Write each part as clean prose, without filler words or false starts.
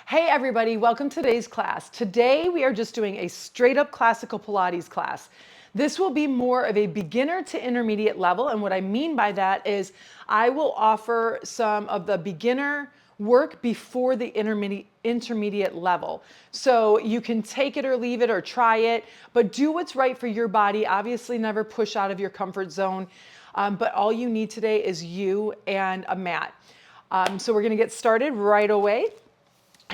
Hey everybody, welcome to today's class. Today we are just doing a straight up classical Pilates class. This will be more of a beginner to intermediate level, and what I mean by that is I will offer some of the beginner work before the intermediate level. So you can take it or leave it or try it, but do what's right for your body. Obviously never push out of your comfort zone, but all you need today is you and a mat. So we're gonna get started right away.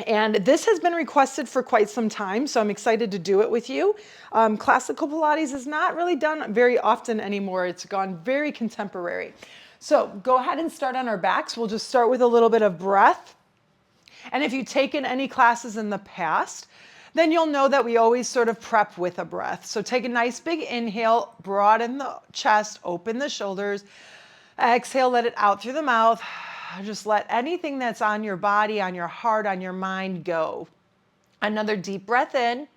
And this has been requested for quite some time, so I'm excited to do it with you. Classical Pilates is not really done very often anymore. It's gone very contemporary. So go ahead and start on our backs. We'll just start with a little bit of breath. And if you've taken any classes in the past, then you'll know that we always sort of prep with a breath. So take a nice big inhale, broaden the chest, open the shoulders. Exhale, let it out through the mouth. Just let anything that's on your body, on your heart, on your mind go. Another deep breath in.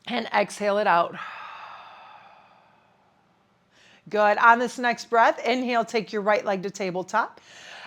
And exhale it out. Good. On this next breath, inhale, take your right leg to tabletop.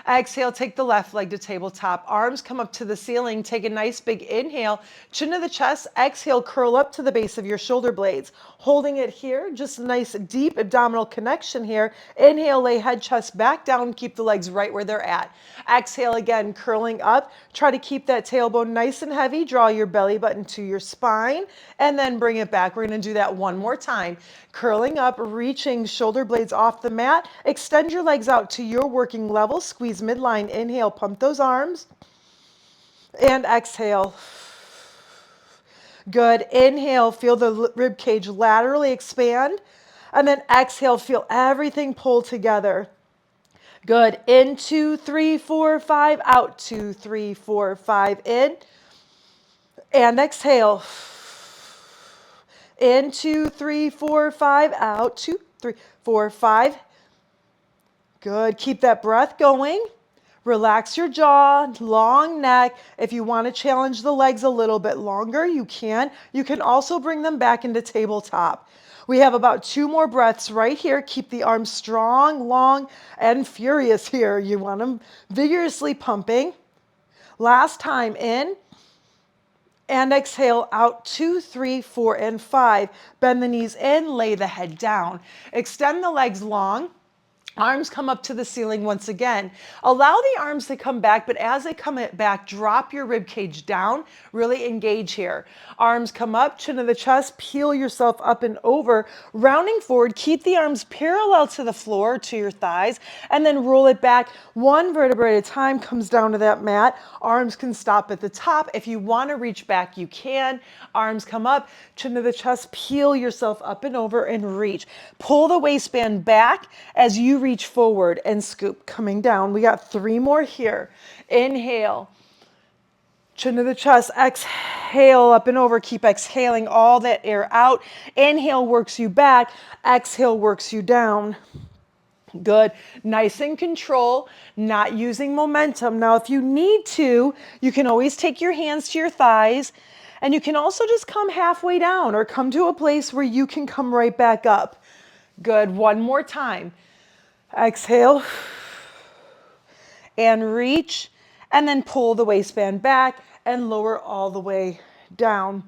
Exhale, take the left leg to tabletop. Arms come up to the ceiling. Take a nice big inhale, chin to the chest. Exhale, curl up to the base of your shoulder blades. Holding it here, just a nice deep abdominal connection here. Inhale, lay head, chest back down. Keep the legs right where they're at. Exhale again, curling up. Try to keep that tailbone nice and heavy. Draw your belly button to your spine and then bring it back. We're going to do that one more time. Curling up, reaching shoulder blades off the mat. Extend your legs out to your working level. Squeeze midline. Inhale, pump those arms. And exhale. Good. Inhale, feel the rib cage laterally expand. And then exhale, feel everything pull together. Good. In, 2, 3, 4, 5. Out, 2, 3, 4, 5. In. And exhale. In, 2, 3, 4, 5. Out, 2, 3, 4, 5. Good. Keep that breath going. Relax your jaw, long neck. If you want to challenge the legs a little bit longer, you can. You can also bring them back into tabletop. We have about 2 more breaths right here. Keep the arms strong, long, and furious here. You want them vigorously pumping. Last time, in. And exhale out, 2, 3, 4, and 5. Bend the knees in, lay the head down. Extend the legs long. Arms come up to the ceiling once again. Allow the arms to come back, but as they come back, drop your rib cage down. Really engage here. Arms come up, chin to the chest, peel yourself up and over. Rounding forward, keep the arms parallel to the floor, to your thighs, and then roll it back. 1 vertebra at a time comes down to that mat. Arms can stop at the top. If you want to reach back, you can. Arms come up, chin to the chest, peel yourself up and over and reach. Pull the waistband back as you reach forward and scoop, coming down. We got 3 more here. Inhale, chin to the chest, exhale up and over. Keep exhaling all that air out. Inhale works you back, exhale works you down. Good. Nice and control, not using momentum. Now, if you need to, you can always take your hands to your thighs, and you can also just come halfway down or come to a place where you can come right back up. Good. One more time. Exhale and reach, and then pull the waistband back and lower all the way down.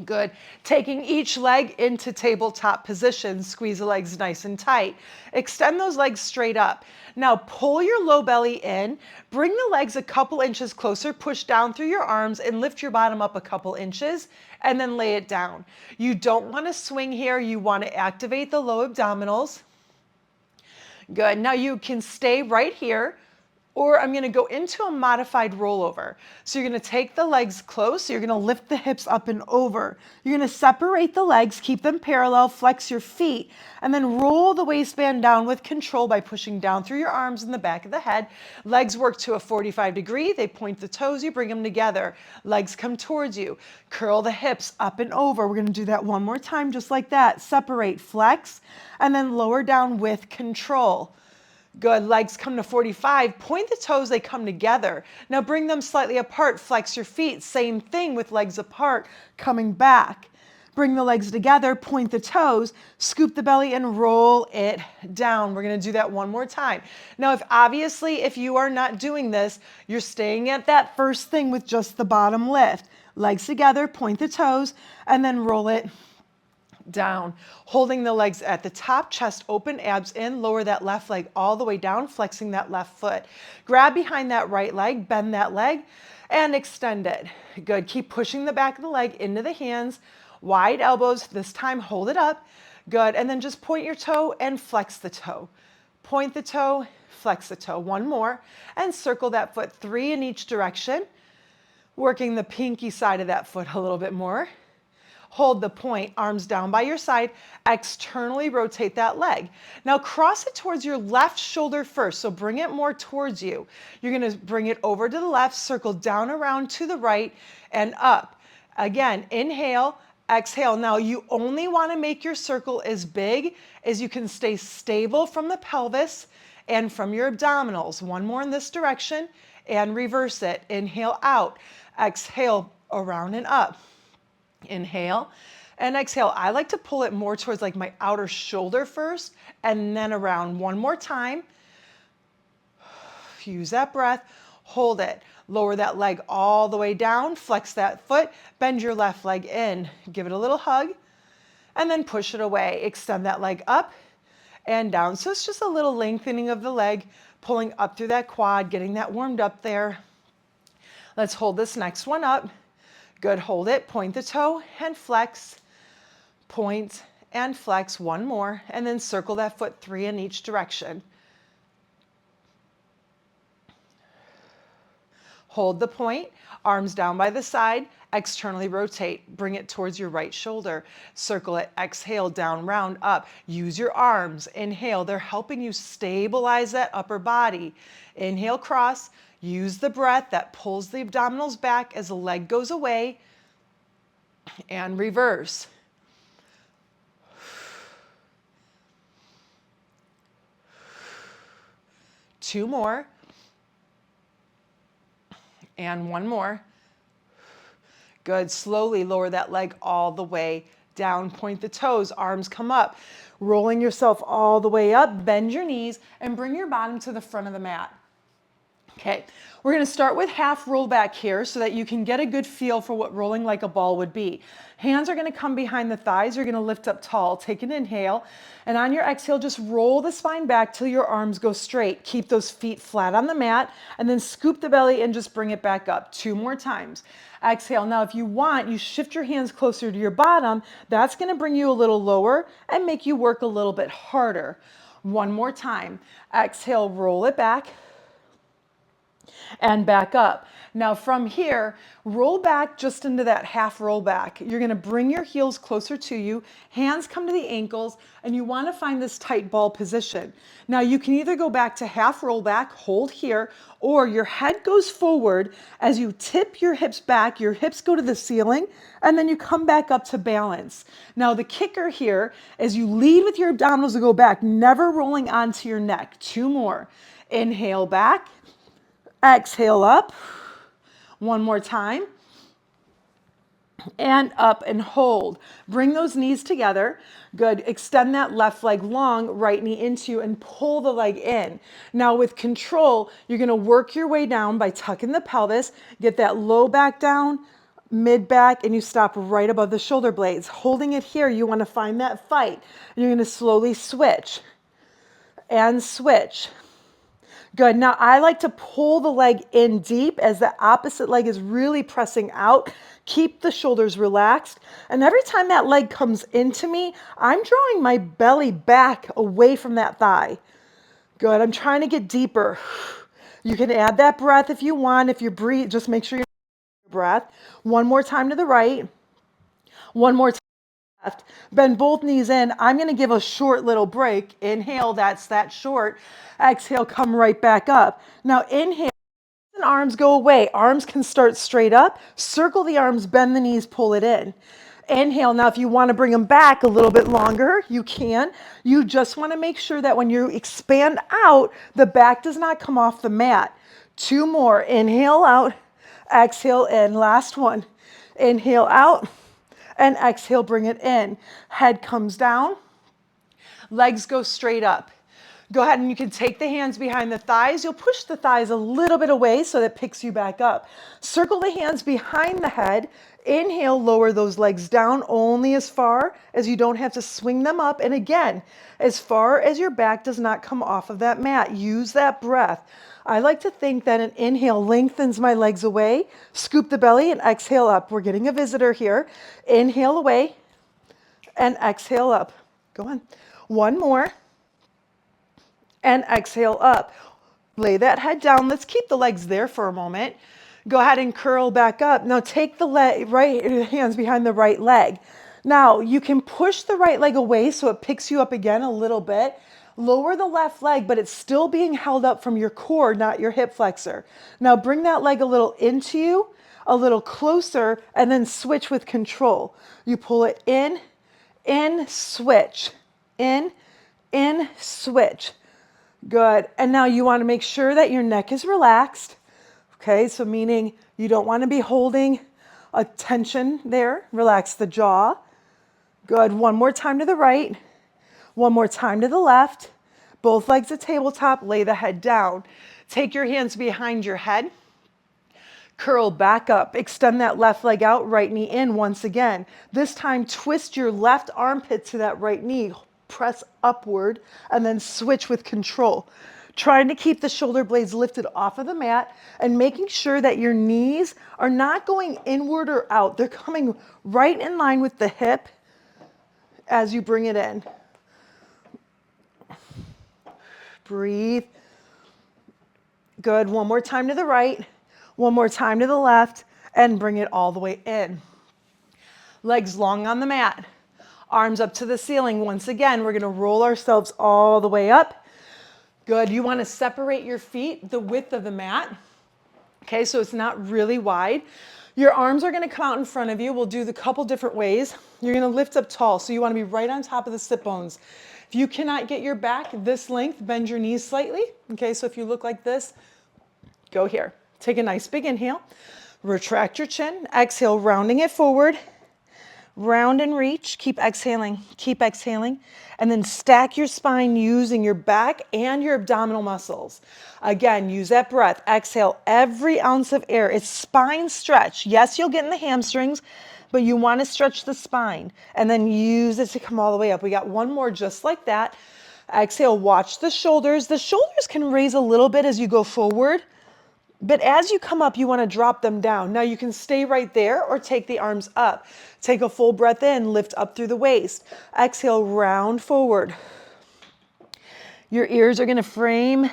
Good. Taking each leg into tabletop position. Squeeze the legs nice and tight. Extend those legs straight up. Now pull your low belly in. Bring the legs a couple inches closer. Push down through your arms and lift your bottom up a couple inches and then lay it down. You don't want to swing here. You want to activate the low abdominals. Good. Now you can stay right here, or I'm going to go into a modified rollover. So you're going to take the legs close. So you're going to lift the hips up and over. You're going to separate the legs, keep them parallel, flex your feet, and then roll the waistband down with control by pushing down through your arms and the back of the head. Legs work to a 45 degree. They point the toes. You bring them together. Legs come towards you. Curl the hips up and over. We're going to do that one more time, just like that. Separate, flex, and then lower down with control. Good. Legs come to 45. Point the toes. They come together. Now bring them slightly apart. Flex your feet. Same thing with legs apart, coming back. Bring the legs together, point the toes, scoop the belly and roll it down. We're going to do that one more time. Now, if you are not doing this, you're staying at that first thing with just the bottom lift. Legs together, point the toes, and then roll it down, holding the legs at the top, chest open, abs in, lower that left leg all the way down, flexing that left foot. Grab behind that right leg, bend that leg, and extend it. Good. Keep pushing the back of the leg into the hands, wide elbows. This time, hold it up. Good. And then just point your toe and flex the toe. Point the toe, flex the toe. One more. And circle that foot 3 in each direction, working the pinky side of that foot a little bit more. Hold the point, arms down by your side, externally rotate that leg. Now cross it towards your left shoulder first, so bring it more towards you. You're going to bring it over to the left, circle down around to the right and up. Again, inhale, exhale. Now you only want to make your circle as big as you can stay stable from the pelvis and from your abdominals. One more in this direction and reverse it. Inhale out, exhale around and up. Inhale and exhale. I like to pull it more towards like my outer shoulder first and then around. One more time. Use that breath. Hold it. Lower that leg all the way down. Flex that foot. Bend your left leg in. Give it a little hug and then push it away. Extend that leg up and down. So it's just a little lengthening of the leg, pulling up through that quad, getting that warmed up there. Let's hold this next one up. Good, hold it, point the toe and flex, point and flex, one more, and then circle that foot 3 in each direction. Hold the point, arms down by the side, externally rotate, bring it towards your right shoulder, circle it, exhale, down, round, up. Use your arms, inhale, they're helping you stabilize that upper body. Inhale, cross. Use the breath that pulls the abdominals back as the leg goes away and reverse. Two more and one more. Good. Slowly lower that leg all the way down. Point the toes, arms come up, rolling yourself all the way up. Bend your knees and bring your bottom to the front of the mat. Okay, we're going to start with half roll back here so that you can get a good feel for what rolling like a ball would be. Hands are going to come behind the thighs. You're going to lift up tall. Take an inhale, and on your exhale, just roll the spine back till your arms go straight. Keep those feet flat on the mat, and then scoop the belly and just bring it back up. 2 more times. Exhale. Now, if you want, you shift your hands closer to your bottom. That's going to bring you a little lower and make you work a little bit harder. 1 more time. Exhale, roll it back and back up. Now from here, roll back just into that half roll back. You're going to bring your heels closer to you, hands come to the ankles, and you want to find this tight ball position. Now you can either go back to half roll back, hold here, or your head goes forward as you tip your hips back, your hips go to the ceiling, and then you come back up to balance. Now the kicker here is you lead with your abdominals to go back, never rolling onto your neck. 2 more. Inhale back. Exhale up. 1 more time. And up and hold. Bring those knees together. Good. Extend that left leg long, right knee into, and pull the leg in. Now with control, you're going to work your way down by tucking the pelvis. Get that low back down, mid back, and you stop right above the shoulder blades. Holding it here, you want to find that fight. You're going to slowly switch and switch. Good. Now I like to pull the leg in deep as the opposite leg is really pressing out. Keep the shoulders relaxed. And every time that leg comes into me, I'm drawing my belly back away from that thigh. Good. I'm trying to get deeper. You can add that breath if you want. If you breathe, just make sure you're breath. 1 more time to the right. 1 more time. Left. Bend both knees in. I'm going to give a short little break. Inhale, that's that short. Exhale, come right back up. Now inhale, and arms go away. Arms can start straight up. Circle the arms, bend the knees, pull it in. Inhale. Now if you want to bring them back a little bit longer, you can. You just want to make sure that when you expand out, the back does not come off the mat. 2 more. Inhale out. Exhale in. Last one. Inhale out. and exhale, bring it in. Head comes down, legs go straight up. Go ahead and you can take the hands behind the thighs. You'll push the thighs a little bit away so that picks you back up. Circle the hands behind the head. Inhale, lower those legs down only as far as you don't have to swing them up. And again, as far as your back does not come off of that mat. Use that breath. I like to think that an inhale lengthens my legs away. Scoop the belly and exhale up. We're getting a visitor here. Inhale away and exhale up. Go on. One more. And exhale up. Lay that head down. Let's keep the legs there for a moment. Go ahead and curl back up. Now take the right hands behind the right leg. Now you can push the right leg away so it picks you up again a little bit. Lower the left leg, but it's still being held up from your core, not your hip flexor. Now bring that leg a little into you, a little closer, and then switch with control. You pull it in, switch, in, switch. Good. And now you want to make sure that your neck is relaxed. Okay, so meaning you don't want to be holding a tension there. Relax the jaw. Good. One more time to the right. One more time to the left. Both legs at tabletop. Lay the head down. Take your hands behind your head. Curl back up. Extend that left leg out. Right knee in once again. This time twist your left armpit to that right knee. Press upward and then switch with control. Trying to keep the shoulder blades lifted off of the mat and making sure that your knees are not going inward or out. They're coming right in line with the hip as you bring it in. Breathe. Good. One more time to the right. One more time to the left and bring it all the way in. Legs long on the mat. Arms up to the ceiling. Once again, we're going to roll ourselves all the way up. Good. You want to separate your feet the width of the mat. Okay, so it's not really wide. Your arms are going to come out in front of you. We'll do the couple different ways. You're going to lift up tall, so you want to be right on top of the sit bones. If you cannot get your back this length, bend your knees slightly. Okay, so if you look like this, go here. Take a nice big inhale. Retract your chin. Exhale, rounding it forward. Round and reach. Keep exhaling. Keep exhaling. And then stack your spine using your back and your abdominal muscles. Again, use that breath. Exhale every ounce of air. It's spine stretch. Yes, you'll get in the hamstrings, but you want to stretch the spine. And then use it to come all the way up. We got one more just like that. Exhale, watch the shoulders. The shoulders can raise a little bit as you go forward. But as you come up, you want to drop them down. Now you can stay right there or take the arms up. Take a full breath in, lift up through the waist. Exhale, round forward. Your ears are going to frame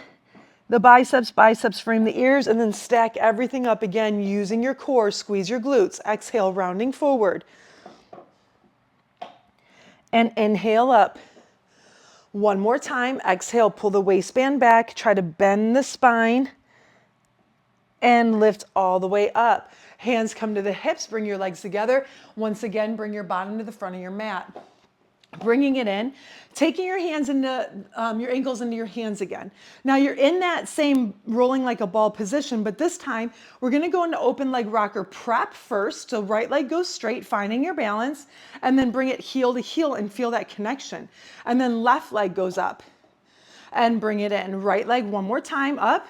the biceps frame the ears, and then stack everything up again using your core. Squeeze your glutes. Exhale, rounding forward. And inhale up. One more time. Exhale, pull the waistband back. Try to bend the spine. And lift all the way up. Hands come to the hips, bring your legs together. Once again, bring your bottom to the front of your mat. Bringing it in, taking your hands into, your ankles into your hands again. Now you're in that same rolling like a ball position, but this time we're gonna go into open leg rocker prep first. So right leg goes straight, finding your balance, and then bring it heel to heel and feel that connection. And then left leg goes up and bring it in. Right leg one more time, up.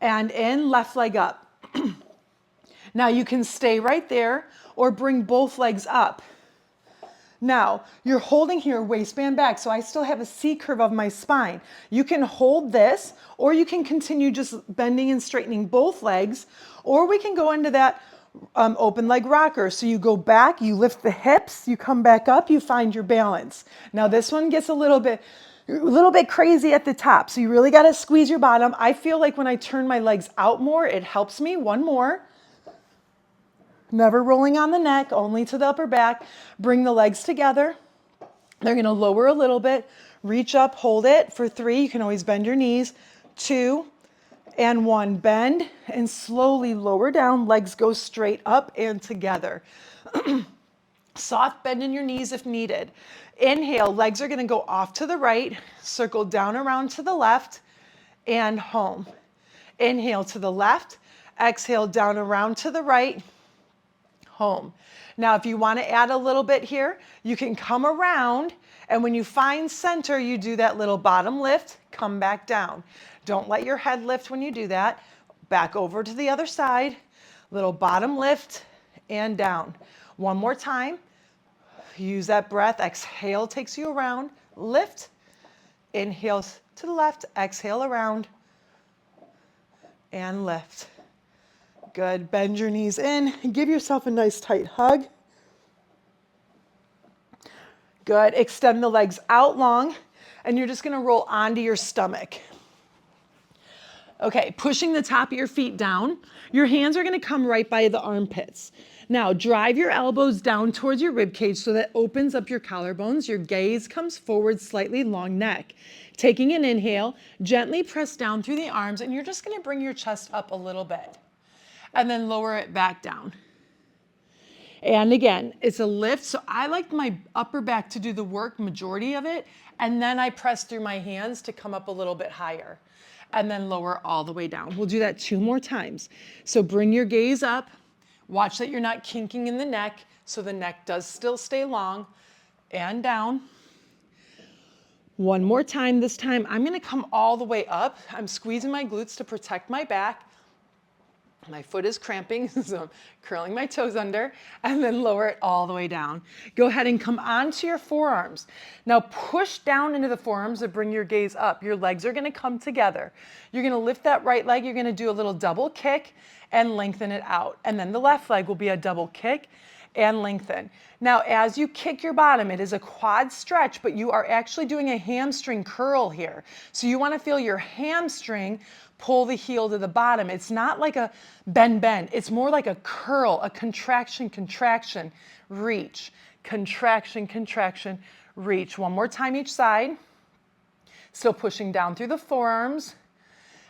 And in, left leg up. Now you can stay right there or bring both legs up. Now you're holding here waistband back, so I still have a C curve of my spine. You can hold this, or you can continue just bending and straightening both legs, or we can go into that open leg rocker. So you go back, you lift the hips, you come back up, you find your balance. Now this one gets a little bit crazy at the top. So you really got to squeeze your bottom. I feel like when I turn my legs out more, it helps me. One more. Never rolling on the neck, only to the upper back. Bring the legs together. They're going to lower a little bit. Reach up, hold it for 3. You can always bend your knees. 2 and 1. Bend and slowly lower down. Legs go straight up and together. Soft bend in your knees if needed. Inhale, legs are going to go off to the right, circle down around to the left, and home. Inhale to the left, exhale down around to the right, home. Now, if you want to add a little bit here, you can come around, and when you find center, you do that little bottom lift, come back down. Don't let your head lift when you do that. Back over to the other side, little bottom lift and down. One more time. Use that breath. Exhale takes you around. Lift. Inhale to the left. Exhale around. And lift. Good. Bend your knees in. Give yourself a nice tight hug. Good. Extend the legs out long, and you're just going to roll onto your stomach. Okay, pushing the top of your feet down. Your hands are going to come right by the armpits. Now, drive your elbows down towards your rib cage so that opens up your collarbones. Your gaze comes forward slightly, long neck. Taking an inhale, gently press down through the arms, and you're just going to bring your chest up a little bit. And then lower it back down. And again, it's a lift, so I like my upper back to do the work, majority of it, and then I press through my hands to come up a little bit higher. And then lower all the way down. We'll do that 2 more times. So bring your gaze up. Watch that you're not kinking in the neck, so the neck does still stay long. And down. One more time. This time, I'm going to come all the way up. I'm squeezing my glutes to protect my back. My foot is cramping, so I'm curling my toes under, and then lower it all the way down. Go ahead and come onto your forearms. Now push down into the forearms to bring your gaze up. Your legs are going to come together. You're going to lift that right leg. You're going to do a little double kick and lengthen it out. And then the left leg will be a double kick and lengthen. Now, as you kick your bottom, it is a quad stretch, but you are actually doing a hamstring curl here. So you want to feel your hamstring pull the heel to the bottom. It's not like a bend. It's more like a curl, a contraction, reach. Contraction, reach. One more time each side. Still pushing down through the forearms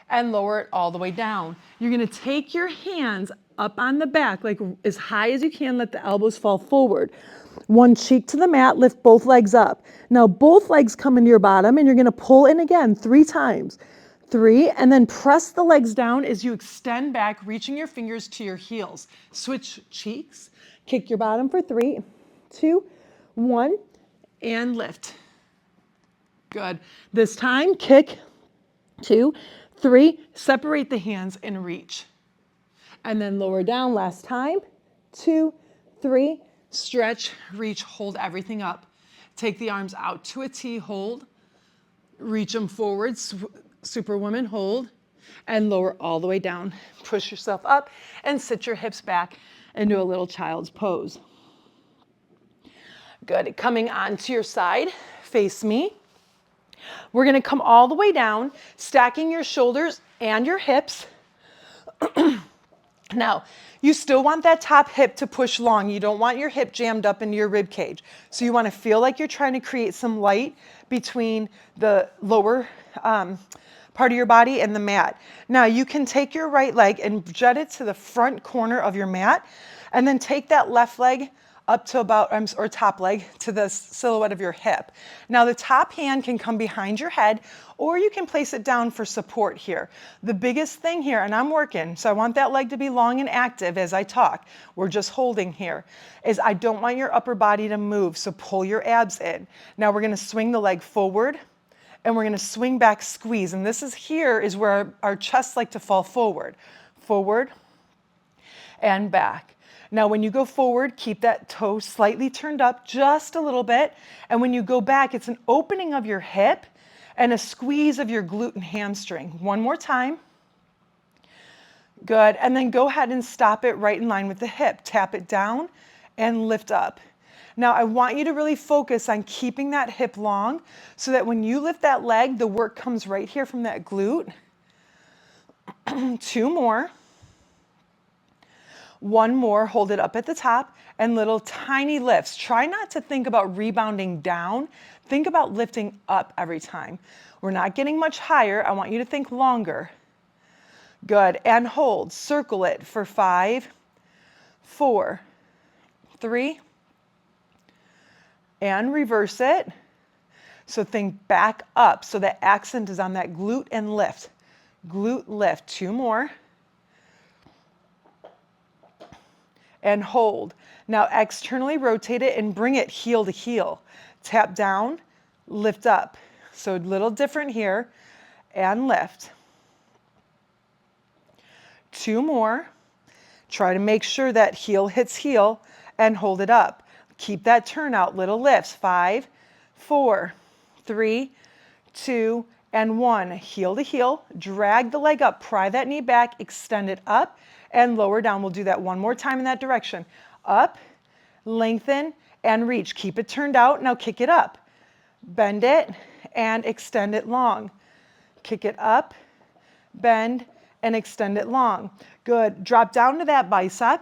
and lower it all the way down. You're going to take your hands up on the back, like as high as you can, let the elbows fall forward. One cheek to the mat, lift both legs up. Now both legs come into your bottom, and you're going to pull in again 3 times. 3, and then press the legs down as you extend back, reaching your fingers to your heels. Switch cheeks, kick your bottom for 3, 2, 1, and lift. Good. This time, kick, 2, 3, separate the hands and reach. And then lower down, last time, 2, 3, stretch, reach, hold everything up. Take the arms out to a T, hold, reach them forward, Superwoman, hold, and lower all the way down. Push yourself up and sit your hips back into a little child's pose. Good. Coming onto your side, face me. We're going to come all the way down, stacking your shoulders and your hips. Now, you still want that top hip to push long. You don't want your hip jammed up into your rib cage. So you want to feel like you're trying to create some light between the lower part of your body and the mat. Now you can take your right leg and jet it to the front corner of your mat, and then take that left leg up to about, or top leg to the silhouette of your hip. Now the top hand can come behind your head, or you can place it down for support here. The biggest thing here, and I'm working, so I want that leg to be long and active as I talk. We're just holding here, is I don't want your upper body to move, so pull your abs in. Now we're going to swing the leg forward, and we're going to swing back, squeeze. And this is here is where our chests like to fall forward. Forward and back. Now when you go forward, keep that toe slightly turned up just a little bit. And when you go back, it's an opening of your hip and a squeeze of your glute and hamstring. One more time. Good. And then go ahead and stop it right in line with the hip. Tap it down and lift up. Now, I want you to really focus on keeping that hip long so that when you lift that leg, the work comes right here from that glute. 2 more. 1 more, hold it up at the top, and little tiny lifts. Try not to think about rebounding down. Think about lifting up every time. We're not getting much higher. I want you to think longer. Good, and hold. Circle it for 5, 4, 3, and reverse it. So think back up. So the accent is on that glute and lift. Glute lift. 2 more. and hold. Now externally rotate it and bring it heel to heel. Tap down, lift up. So a little different here, and lift. 2 more. Try to make sure that heel hits heel and hold it up. Keep that turn out, little lifts. 5, 4, 3, 2, and 1. Heel to heel, drag the leg up, pry that knee back, extend it up and lower down. We'll do that one more time in that direction. Up, lengthen, and reach. Keep it turned out. Now kick it up. Bend it and extend it long. Kick it up, bend, and extend it long. Good. Drop down to that bicep.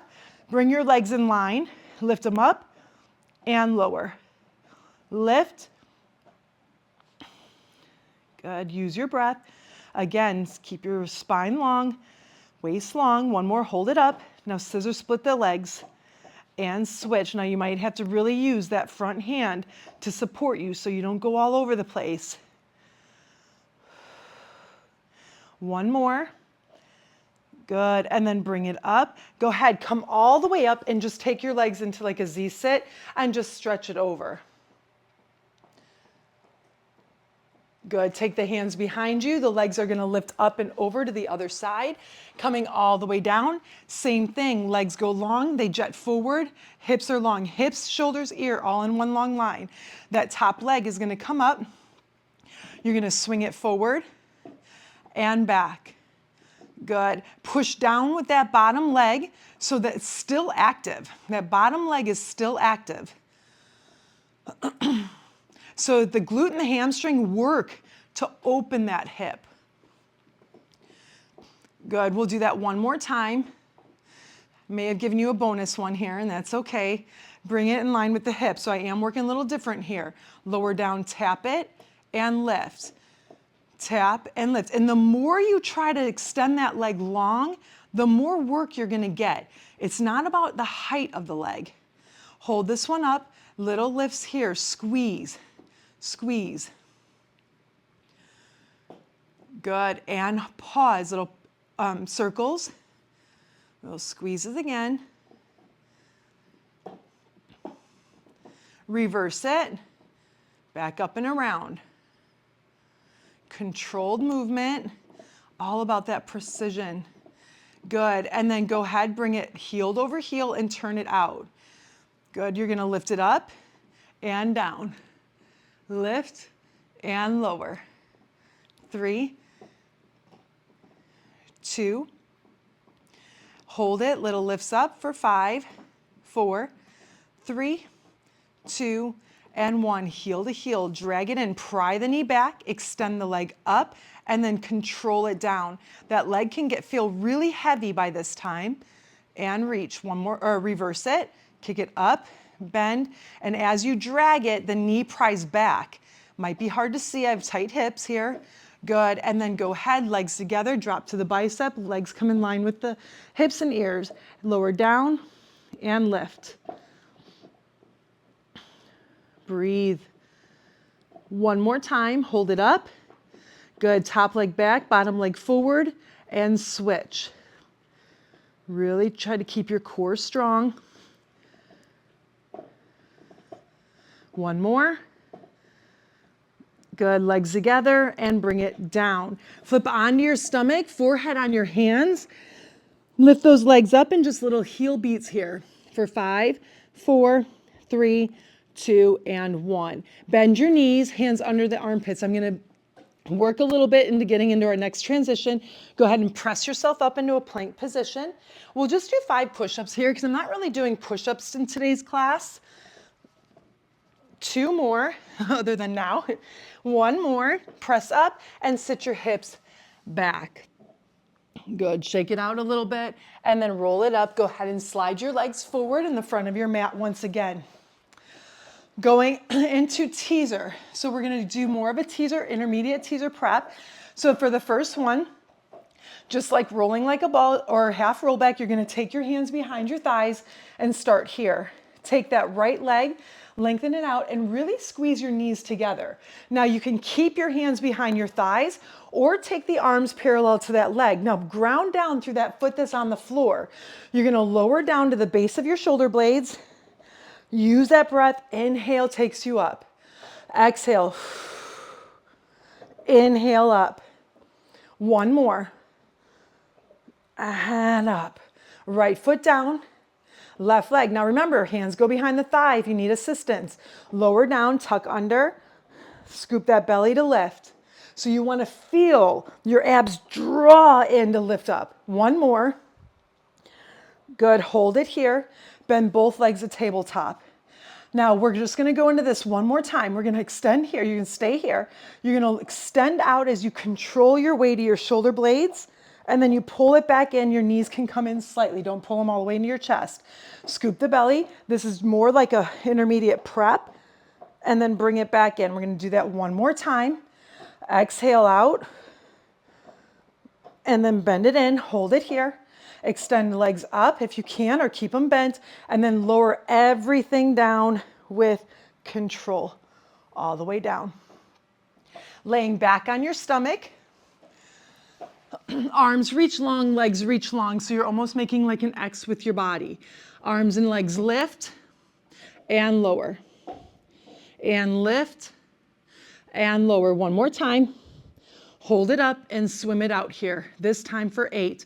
Bring your legs in line. Lift them up and lower. Lift. Good. Use your breath. Again, keep your spine long, waist long. One more. Hold it up. Now scissor split the legs and switch. Now you might have to really use that front hand to support you so you don't go all over the place. One more. Good. And then bring it up. Go ahead. Come all the way up and just take your legs into like a Z sit and just stretch it over. Good. Take the hands behind you. The legs are going to lift up and over to the other side, coming all the way down. Same thing. Legs go long. They jet forward. Hips are long. Hips, shoulders, ear, all in one long line. That top leg is going to come up. You're going to swing it forward and back. Good. Push down with that bottom leg so that it's still active. That bottom leg is still active. So the glute and the hamstring work to open that hip. Good. We'll do that one more time. May have given you a bonus one here, and that's okay. Bring it in line with the hip. So I am working a little different here. Lower down, tap it, and lift. Tap and lift. And the more you try to extend that leg long, the more work you're going to get. It's not about the height of the leg. Hold this one up. Little lifts here. Squeeze. Squeeze. Good. And pause. Little circles. Little squeezes again. Reverse it. Back up and around. Controlled movement. All about that precision. Good. And then go ahead, bring it heel over heel and turn it out. Good. You're going to lift it up and down. Lift and lower. 3, 2. Hold it. Little lifts up for 5, 4, 3, 2, and 1. Heel to heel. Drag it in. Pry the knee back. Extend the leg up and then control it down. That leg can feel really heavy by this time. And reach. One more, or reverse it. Kick it up, bend, and as you drag it, the knee pries back. Might be hard to see. I have tight hips here. Good. And then go ahead, legs together, drop to the bicep. Legs come in line with the hips and ears. Lower down and lift. Breathe. One more time. Hold it up. Good. Top leg back, bottom leg forward, and switch. Really try to keep your core strong. One more. Good. Legs together and bring it down. Flip onto your stomach, forehead on your hands. Lift those legs up and just little heel beats here for 5, 4, 3, 2, and 1. Bend your knees, hands under the armpits. I'm going to work a little bit into getting into our next transition. Go ahead and press yourself up into a plank position. We'll just do 5 push-ups here because I'm not really doing push-ups in today's class. 2 more, other than now. 1 more, press up and sit your hips back. Good, shake it out a little bit and then roll it up. Go ahead and slide your legs forward in the front of your mat once again. Going into teaser. So we're gonna do more of a teaser, intermediate teaser prep. So for the first one, just like rolling like a ball or half roll back, you're gonna take your hands behind your thighs and start here. Take that right leg, Lengthen it out and really squeeze your knees together. Now you can keep your hands behind your thighs or take the arms parallel to that leg. Now ground down through that foot that's on the floor. You're gonna lower down to the base of your shoulder blades. Use that breath. Inhale takes you up. Exhale. Inhale up. One more. And up. Right foot down. Left leg. Now remember, hands go behind the thigh if you need assistance. Lower down, tuck under, scoop that belly to lift. So you want to feel your abs draw in to lift up. One more. Good. Hold it here. Bend both legs to tabletop. Now we're just going to go into this one more time. We're going to extend here. You can stay here. You're going to extend out as you control your way to your shoulder blades. And then you pull it back in. Your knees can come in slightly. Don't pull them all the way into your chest. Scoop the belly. This is more like a intermediate prep. And then bring it back in. We're going to do that one more time. Exhale out. And then bend it in. Hold it here. Extend the legs up if you can, or keep them bent. And then lower everything down with control. All the way down. Laying back on your stomach. Arms reach long, legs reach long, so you're almost making like an X with your body. Arms and legs lift and lower. And lift and lower. One more time. Hold it up and swim it out here. This time for 8,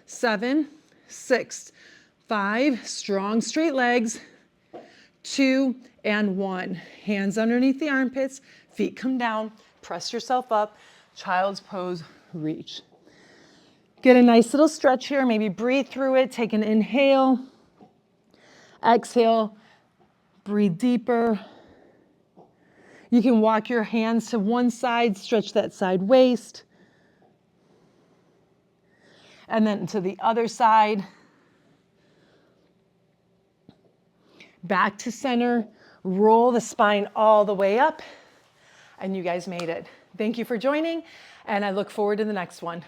7, 6, 5. Strong straight legs. 2 and 1. Hands underneath the armpits. Feet come down. Press yourself up. Child's pose. Reach. Get a nice little stretch here. Maybe breathe through it. Take an inhale. Exhale. Breathe deeper. You can walk your hands to one side, stretch that side waist. And then to the other side. Back to center. Roll the spine all the way up. And you guys made it. Thank you for joining, and I look forward to the next one.